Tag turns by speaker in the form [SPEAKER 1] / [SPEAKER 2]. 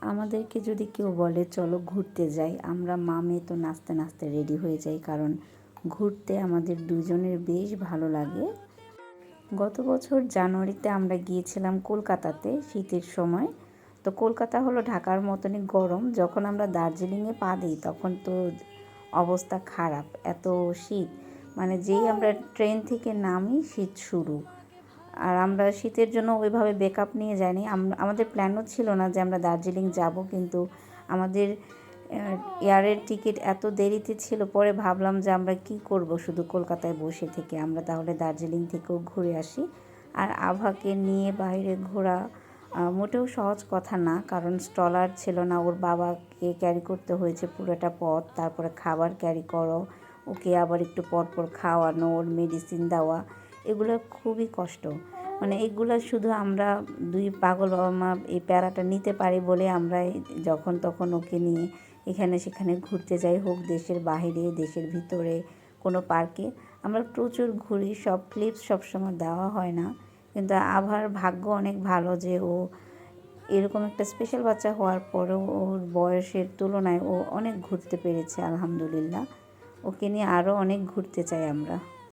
[SPEAKER 1] আমাদেরকে যদি কেউ বলে চলো ঘুরতে যাই, আমরা মা মেয়ে তো নাচতে নাচতে রেডি হয়ে যাই, কারণ ঘুরতে আমাদের দুজনের বেশ ভালো লাগে। গত বছর জানুয়ারিতে আমরা গিয়েছিলাম কলকাতাতে শীতের সময়। তো কলকাতা হলো ঢাকার মতনই গরম। যখন আমরা দার্জিলিংয়ে পা দিই তখন তো অবস্থা খারাপ, এত শীত। মানে যেই আমরা ট্রেন থেকে নামি শীত শুরু। আর আমরা শীতের জন্য ওইভাবে ব্যাকআপ নিয়ে যাইনি। আমাদের প্ল্যানও ছিল না যে আমরা দার্জিলিং যাব, কিন্তু আমাদের এয়ারের টিকিট এত দেরিতে ছিল, পরে ভাবলাম যে আমরা কি করব শুধু কলকাতায় বসে থেকে, আমরা তাহলে দার্জিলিং থেকেও ঘুরে আসি। আর আভাকে নিয়ে বাইরে ঘোরা মোটেও সহজ কথা না, কারণ স্ট্রলার ছিল না, ওর বাবাকে ক্যারি করতে হয়েছে পুরোটা পথ। তারপরে খাবার ক্যারি করো, ওকে আবার একটু পর পর খাওয়ানো, ওর মেডিসিন দেওয়া, এগুলো খুবই কষ্ট। মানে এগুলো শুধু আমরা দুই পাগল বাবা মা এই প্যারাটা নিতে পারি বলে আমরা যখন তখন ওকে নিয়ে এখানে সেখানে ঘুরতে যাই, হোক দেশের বাইরে দেশের ভিতরে কোনো পার্কে। আমরা প্রচুর ঘুরি, সব ক্লিপস সবসময় দেওয়া হয় না, কিন্তু আভার ভাগ্য অনেক ভালো যে ও এরকম একটা স্পেশাল বাচ্চা হওয়ার পরেও ওর বয়সের তুলনায় ও অনেক ঘুরতে পেরেছে আলহামদুলিল্লাহ। ওকে নিয়ে আরও অনেক ঘুরতে চাই আমরা।